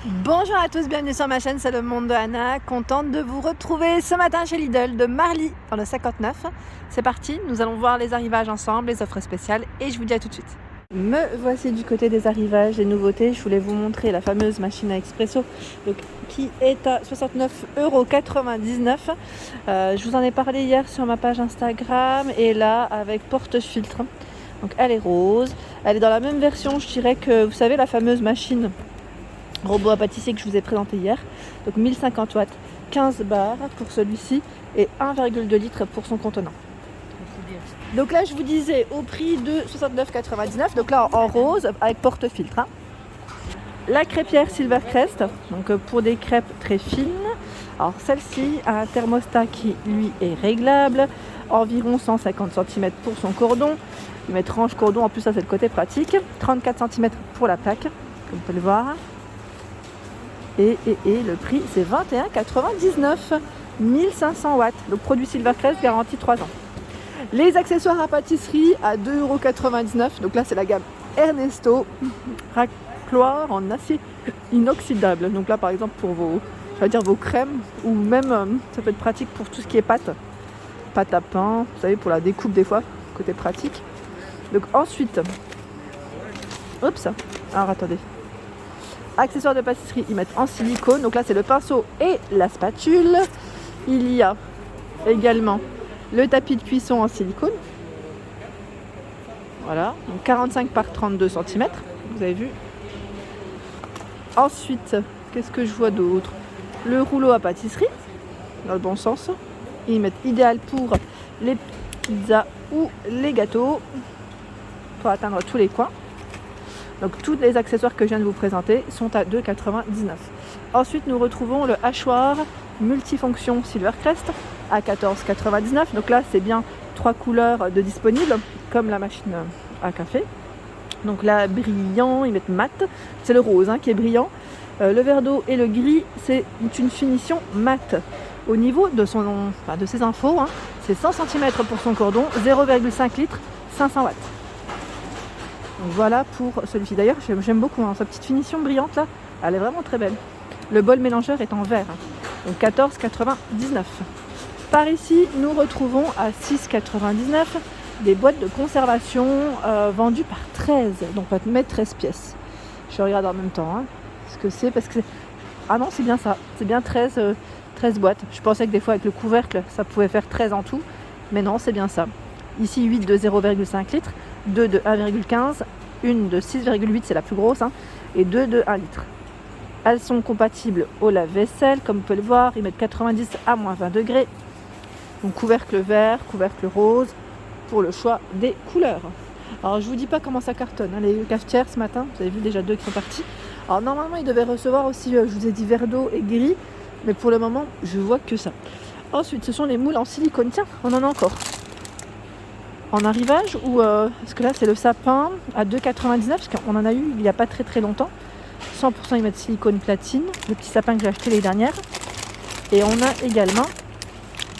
Bonjour à tous, bienvenue sur ma chaîne, c'est le monde de Anna. Contente de vous retrouver ce matin chez Lidl de Marly dans le 59. C'est parti, nous allons voir les arrivages ensemble, les offres spéciales et je vous dis à tout de suite. Me voici du côté des arrivages, des nouveautés. Je voulais vous montrer la fameuse machine à expresso qui est à 69,99 €. Je vous en ai parlé hier sur ma page Instagram et là avec porte-filtre. Donc elle est rose, elle est dans la même version, je dirais que vous savez la fameuse machine robot à pâtissier que je vous ai présenté hier. Donc 1050 watts, 15 bars pour celui-ci et 1,2 litres pour son contenant. Donc là je vous disais au prix de 69,99 €, donc là en rose avec porte-filtre. La crêpière Silvercrest, donc pour des crêpes très fines. Alors celle-ci a un thermostat qui lui est réglable, environ 150 cm pour son cordon. Il met tranche cordon, en plus ça c'est le côté pratique. 34 cm pour la plaque, comme vous pouvez le voir. Et le prix c'est 21,99 €, 1500 watts. Donc produit Silvercrest, garantie 3 ans. Les accessoires à pâtisserie à 2,99 €. Donc là c'est la gamme Ernesto, racloir en acier inoxydable. Donc là par exemple pour vos crèmes ou même ça peut être pratique pour tout ce qui est pâte à pain, vous savez pour la découpe des fois, côté pratique. Donc ensuite, alors attendez. Accessoires de pâtisserie, ils mettent en silicone. Donc là, c'est le pinceau et la spatule. Il y a également le tapis de cuisson en silicone. Voilà, donc 45 par 32 cm. Vous avez vu. Ensuite, qu'est-ce que je vois d'autre? Le rouleau à pâtisserie, dans le bon sens. Ils mettent idéal pour les pizzas ou les gâteaux, pour atteindre tous les coins. Donc tous les accessoires que je viens de vous présenter sont à 2,99 €. Ensuite nous retrouvons le hachoir multifonction Silvercrest à 14,99 €. Donc là c'est bien 3 couleurs de disponibles comme la machine à café. Donc là brillant, ils mettent mat, c'est le rose qui est brillant. Le vert d'eau et le gris c'est une finition mat. Au niveau de ses infos, c'est 100 cm pour son cordon, 0,5 litres, 500 watts. Donc voilà pour celui-ci. D'ailleurs, j'aime beaucoup sa petite finition brillante là. Elle est vraiment très belle. Le bol mélangeur est en verre. Donc 14,99 €. Par ici, nous retrouvons à 6,99 € des boîtes de conservation vendues par 13. Donc on va mettre 13 pièces. Je regarde en même temps ce que c'est parce que ah non, c'est bien ça. C'est bien 13 boîtes. Je pensais que des fois avec le couvercle, ça pouvait faire 13 en tout. Mais non, c'est bien ça. Ici 8 de 0,5 litres. 2 de 1,15, une de 6,8, c'est la plus grosse, et 2 de 1 litre. Elles sont compatibles au lave-vaisselle, comme vous pouvez le voir, ils mettent 90 à moins 20 degrés. Donc couvercle vert, couvercle rose, pour le choix des couleurs. Alors je vous dis pas comment ça cartonne, les cafetières ce matin, vous avez vu déjà 2 qui sont partis. Alors normalement ils devaient recevoir aussi, je vous ai dit vert d'eau et gris, mais pour le moment je vois que ça. Ensuite ce sont les moules en silicone, tiens, on en a encore. En arrivage ou parce que là c'est le sapin à 2,99 €, parce qu'on en a eu il n'y a pas très longtemps. 100% ils mettent silicone platine, le petit sapin que j'ai acheté l'année dernière. Et on a également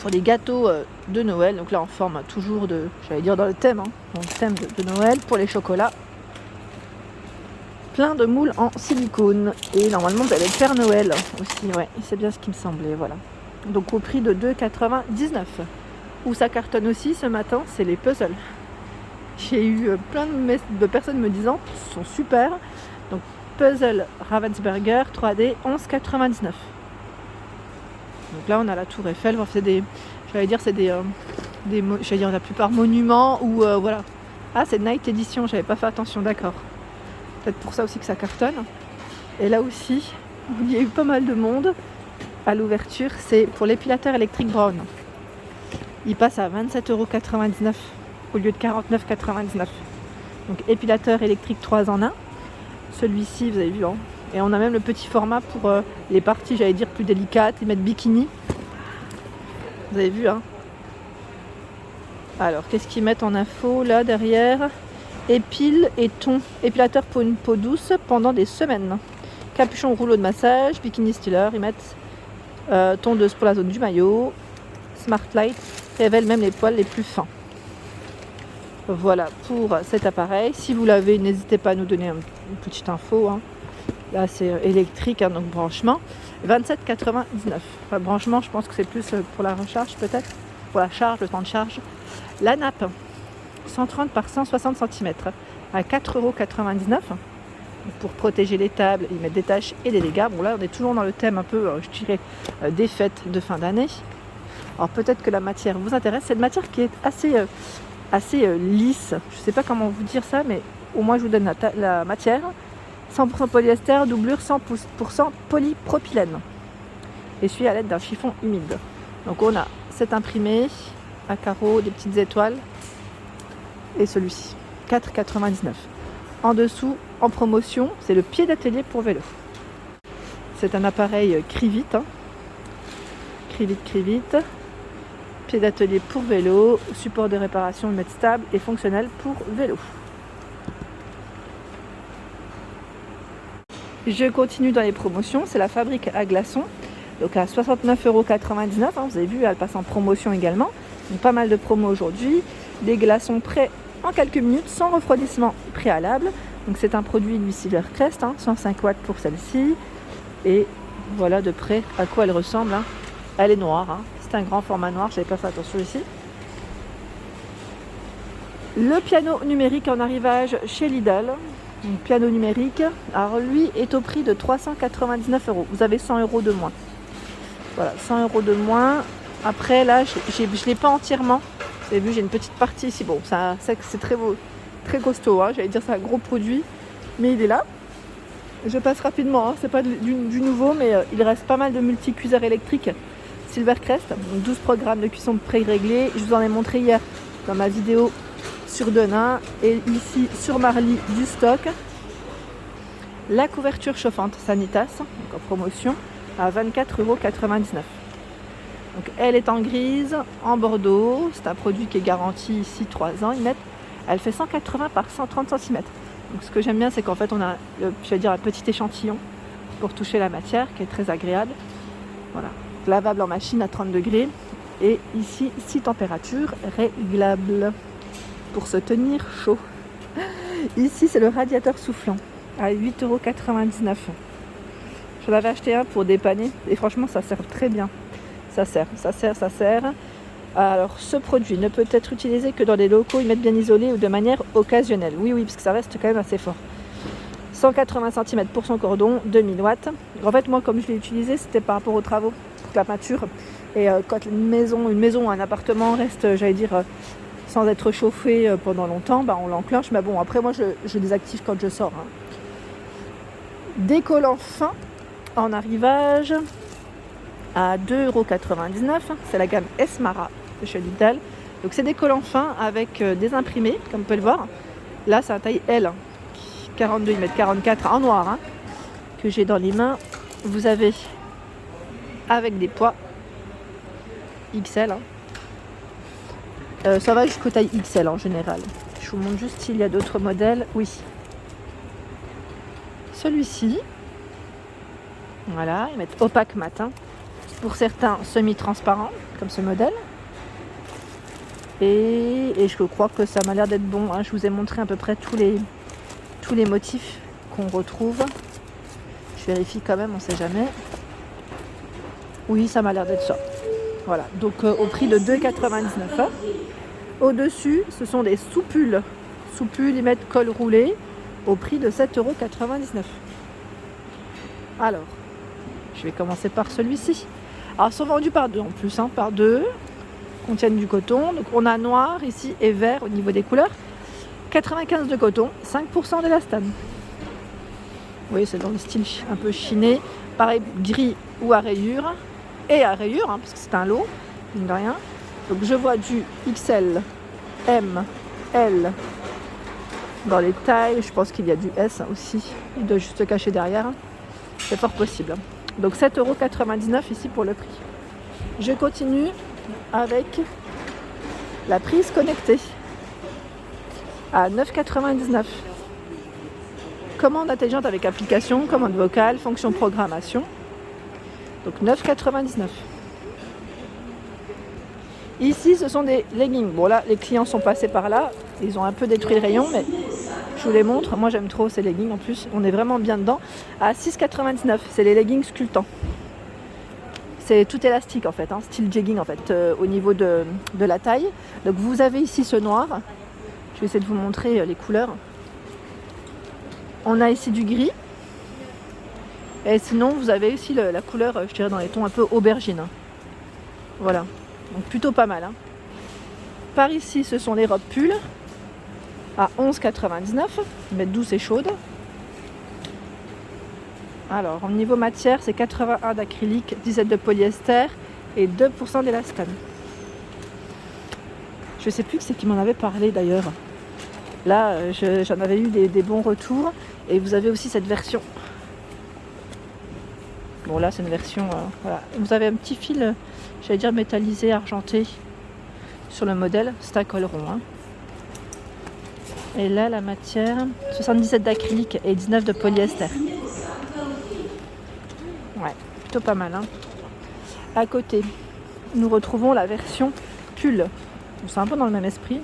pour les gâteaux de Noël, donc là en forme toujours de, dans le thème, dans le thème de Noël, pour les chocolats. Plein de moules en silicone. Et normalement vous avez le Père Noël aussi, ouais, c'est bien ce qui me semblait, voilà. Donc au prix de 2,99 €. Où ça cartonne aussi ce matin, c'est les puzzles. J'ai eu plein de personnes me disant qu'ils sont super. Donc puzzle Ravensburger 3D 11,99 €. Donc là on a la Tour Eiffel, c'est la plupart monuments ou voilà. Ah c'est Night Edition, j'avais pas fait attention, d'accord. Peut-être pour ça aussi que ça cartonne. Et là aussi, il y a eu pas mal de monde à l'ouverture, c'est pour l'épilateur électrique Brown. Il passe à 27,99 € au lieu de 49,99 €. Donc épilateur électrique 3 en 1. Celui-ci, vous avez vu. Et on a même le petit format pour les parties, plus délicates. Ils mettent bikini. Vous avez vu. Alors, qu'est-ce qu'ils mettent en info là derrière? Épile et ton. Épilateur pour une peau douce pendant des semaines. Capuchon rouleau de massage. Bikini styler. Ils mettent tondeuse pour la zone du maillot. Smart Light révèle même les poils les plus fins. Voilà pour cet appareil. Si vous l'avez, n'hésitez pas à nous donner une petite info. Là c'est électrique, hein, donc branchement. 27,99. Enfin, branchement, je pense que c'est plus pour la recharge peut-être. Pour la charge, le temps de charge. La nappe, 130 par 160 cm à 4,99 €. Pour protéger les tables, ils mettent des taches et des dégâts. Bon là on est toujours dans le thème un peu, je dirais, des fêtes de fin d'année. Alors peut-être que la matière vous intéresse. C'est une matière qui est assez lisse. Je ne sais pas comment vous dire ça, mais au moins je vous donne la matière. 100% polyester, doublure 100% polypropylène. Essuie à l'aide d'un chiffon humide. Donc on a cet imprimé à carreaux, des petites étoiles et celui-ci, 4,99 €. En dessous, en promotion, c'est le pied d'atelier pour vélo. C'est un appareil Crivit, hein. Crivit. Pied d'atelier pour vélo, support de réparation 1 mètre stable et fonctionnel pour vélo. Je continue dans les promotions, c'est la fabrique à glaçons, donc à 69,99 €, hein, vous avez vu, elle passe en promotion également. Donc pas mal de promos aujourd'hui, des glaçons prêts en quelques minutes sans refroidissement préalable. Donc c'est un produit lui Silvercrest, hein, 105 watts pour celle-ci. Et voilà de près à quoi elle ressemble, hein. Elle est noire, hein. C'est un grand format noir, je n'avais pas fait attention ici. Le piano numérique en arrivage chez Lidl. Donc, piano numérique, alors lui est au prix de 399 €. Vous avez 100 € de moins. Voilà, 100 € de moins. Après là, je ne l'ai pas entièrement. Vous avez vu, j'ai une petite partie ici. Bon, c'est très beau, très costaud, hein. J'allais dire c'est un gros produit, mais il est là. Je passe rapidement, hein. C'est pas du nouveau, mais il reste pas mal de multi-cuiseurs électriques Silvercrest. Donc 12 programmes de cuisson pré-réglés. Je vous en ai montré hier dans ma vidéo sur Denain et ici sur Marly du stock. La couverture chauffante Sanitas, donc en promotion à 24,99 €. Donc elle est en grise, en bordeaux. C'est un produit qui est garanti ici 3 ans. Elle fait 180 par 130 cm. Donc ce que j'aime bien, c'est qu'en fait on a, un petit échantillon pour toucher la matière qui est très agréable. Voilà, lavable en machine à 30 degrés. Et ici 6 températures réglables pour se tenir chaud. Ici c'est le radiateur soufflant à 8,99 €. J'en avais acheté un pour dépanner et franchement ça sert très bien. Ça sert. Alors ce produit ne peut être utilisé que dans des locaux bien isolés ou de manière occasionnelle. Oui, parce que ça reste quand même assez fort. 180 cm pour son cordon, 2000 watts. En fait moi comme je l'ai utilisé, c'était par rapport aux travaux, pour la peinture. Et quand une maison ou un appartement reste, sans être chauffé pendant longtemps, on l'enclenche. Mais bon, après moi je désactive quand je sors, hein. Décollant fin en arrivage à 2,99 €. C'est la gamme Esmara de chez Lidl. Donc c'est des collants fins avec des imprimés, comme vous pouvez le voir. Là c'est un taille L, 42 mm 44 en noir, hein, que j'ai dans les mains. Vous avez avec des poids XL, hein. Ça va jusqu'au taille XL en général. Je vous montre juste s'il y a d'autres modèles. Oui. Celui-ci. Voilà, ils mettent opaque matin. Pour certains semi-transparent, comme ce modèle. Et je crois que ça m'a l'air d'être bon, hein. Je vous ai montré à peu près tous les motifs qu'on retrouve. Je vérifie quand même, on ne sait jamais. Oui, ça m'a l'air d'être ça. Voilà, donc au prix de 2,99 €. Au-dessus, ce sont des soupules. Soupules, ils mettent col roulé au prix de 7,99 €. Alors, je vais commencer par celui-ci. Alors, ils sont vendus par deux en plus, hein, par deux. Contiennent du coton. Donc, on a noir ici et vert au niveau des couleurs. 95 de coton, 5% d'élastane. Oui, c'est dans le style un peu chiné. Pareil, gris ou à rayures. Et à rayures, hein, parce que c'est un lot, mine de rien. Donc, je vois du XL, M, L. Dans les tailles, je pense qu'il y a du S aussi. Il doit juste se cacher derrière. C'est fort possible. Donc 7,99 € ici pour le prix. Je continue avec la prise connectée à 9,99 €. Commande intelligente avec application, commande vocale, fonction programmation. Donc 9,99 €. Ici, ce sont des leggings. Bon là, les clients sont passés par là. Ils ont un peu détruit le rayon, mais je vous les montre. Moi j'aime trop ces leggings en plus. On est vraiment bien dedans. À 6,99 €. C'est les leggings sculptants. C'est tout élastique en fait, hein, style jegging en fait, au niveau de la taille. Donc vous avez ici ce noir. Je vais essayer de vous montrer les couleurs. On a ici du gris. Et sinon vous avez aussi la couleur, je dirais dans les tons un peu aubergine. Voilà, donc plutôt pas mal. Hein. Par ici ce sont les robes pulls à 11,99 €. Mais douce et chaude. Alors, au niveau matière, c'est 81 d'acrylique, 17 de polyester et 2% d'élastane. Je ne sais plus qui m'en avait parlé d'ailleurs. Là, j'en avais eu des bons retours. Et vous avez aussi cette version. Bon, là, c'est une version... voilà. Vous avez un petit fil, j'allais dire métallisé, argenté, sur le modèle. C'est un col rond. Hein. Et là, la matière, 77 d'acrylique et 19 de polyester. Ouais, plutôt pas mal. Hein. À côté, nous retrouvons la version pull. C'est un peu dans le même esprit,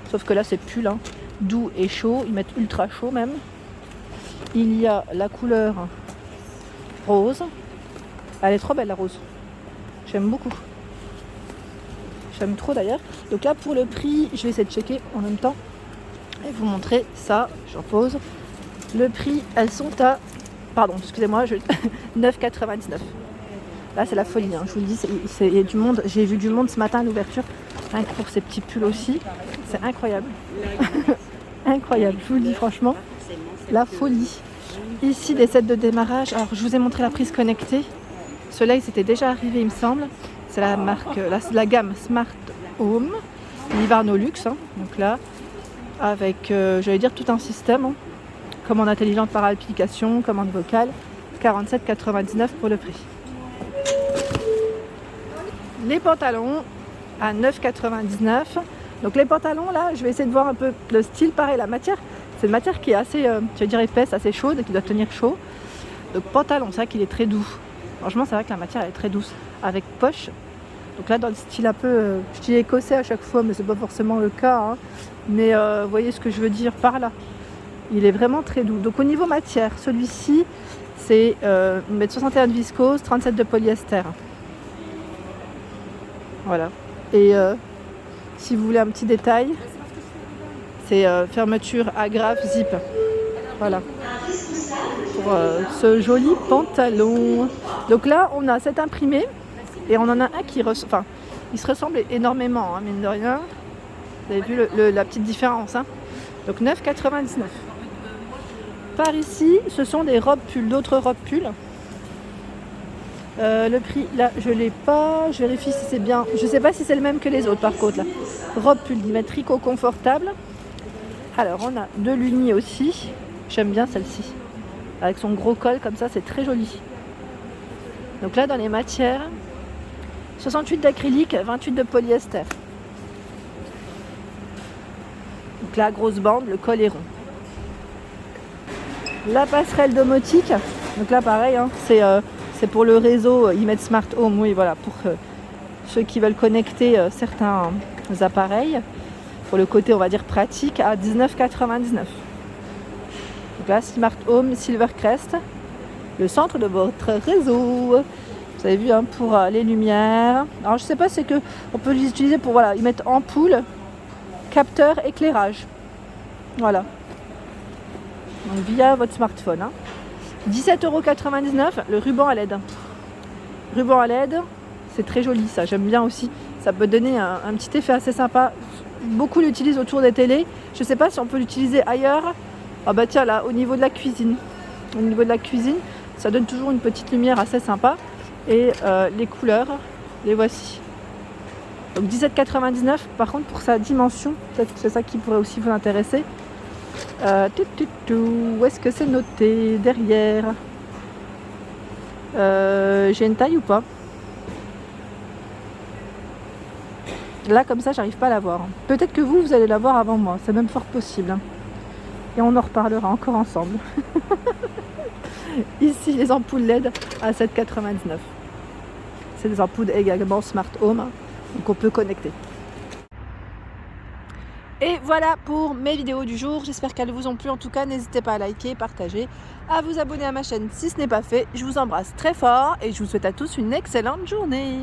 sauf que là c'est pull, hein. Doux et chaud. Ils mettent ultra chaud même. Il y a la couleur rose. Elle est trop belle la rose. J'aime beaucoup. J'aime trop d'ailleurs. Donc là pour le prix, je vais essayer de checker en même temps et vous montrer ça. J'en pose. Le prix, elles sont à... Pardon, excusez-moi, 9,99 €. Là, c'est la folie, hein. Je vous le dis, il y a du monde. J'ai vu du monde ce matin à l'ouverture, rien que pour ces petits pulls aussi. C'est incroyable. Incroyable, je vous le dis franchement. La folie. Ici, des sets de démarrage. Alors, je vous ai montré la prise connectée. Ceux-là, ils étaient déjà arrivés, il me semble. C'est la marque, la gamme Smart Home, Livarno Luxe. Hein. Donc là, avec, j'allais dire, tout un système. Hein. Commande intelligente par application, commande vocale, 47,99 € pour le prix. Les pantalons à 9,99 €. Donc les pantalons là, je vais essayer de voir un peu le style, pareil, la matière. C'est une matière qui est assez, je vais dire épaisse, assez chaude et qui doit tenir chaud. Donc pantalon, c'est vrai qu'il est très doux. Franchement, c'est vrai que la matière est très douce, avec poche. Donc là, dans le style un peu, je dis écossais à chaque fois, mais c'est pas forcément le cas. Hein. Mais vous voyez ce que je veux dire par là. Il est vraiment très doux. Donc au niveau matière, celui-ci, c'est 1,61 m de viscose, 37 de polyester. Voilà. Et si vous voulez un petit détail, c'est fermeture agrafe zip. Voilà. Pour ce joli pantalon. Donc là, on a cet imprimé et on en a un qui il se ressemble énormément, hein, mine de rien. Vous avez vu la petite différence. Hein. Donc 9,99 €. Par ici, ce sont des robes pulls, d'autres robes pulls. Le prix, là, je l'ai pas. Je vérifie si c'est bien. Je sais pas si c'est le même que les autres, par contre. Là. Robe pull, ils mettent tricot confortable. Alors, on a de l'uni aussi. J'aime bien celle-ci. Avec son gros col, comme ça, c'est très joli. Donc là, dans les matières, 68 d'acrylique, 28 de polyester. Donc là, grosse bande, le col est rond. La passerelle domotique, donc là pareil, hein, c'est pour le réseau, ils mettent Smart Home, oui voilà, pour ceux qui veulent connecter certains appareils, pour le côté on va dire pratique, à 19,99 €. Donc là Smart Home Silvercrest, le centre de votre réseau. Vous avez vu hein, pour les lumières. Alors je sais pas, c'est que on peut les utiliser pour voilà, ils mettent ampoule, capteur, éclairage. Voilà. Donc via votre smartphone. Hein. 17,99 €, le ruban à LED. Ruban à LED, c'est très joli ça, j'aime bien aussi. Ça peut donner un petit effet assez sympa. Beaucoup l'utilisent autour des télés. Je ne sais pas si on peut l'utiliser ailleurs. Ah bah tiens là, au niveau de la cuisine. Au niveau de la cuisine, ça donne toujours une petite lumière assez sympa. Et les couleurs, les voici. Donc 17,99 €, par contre pour sa dimension, peut-être que c'est ça qui pourrait aussi vous intéresser. Où est-ce que c'est noté derrière? J'ai une taille ou pas? Là comme ça j'arrive pas à la voir. Peut-être que vous allez la voir avant moi, c'est même fort possible. Et on en reparlera encore ensemble. Ici les ampoules LED à 7,99 €. C'est des ampoules également Smart Home, donc on peut connecter. Et voilà pour mes vidéos du jour, j'espère qu'elles vous ont plu. En tout cas, n'hésitez pas à liker, partager, à vous abonner à ma chaîne si ce n'est pas fait. Je vous embrasse très fort et je vous souhaite à tous une excellente journée.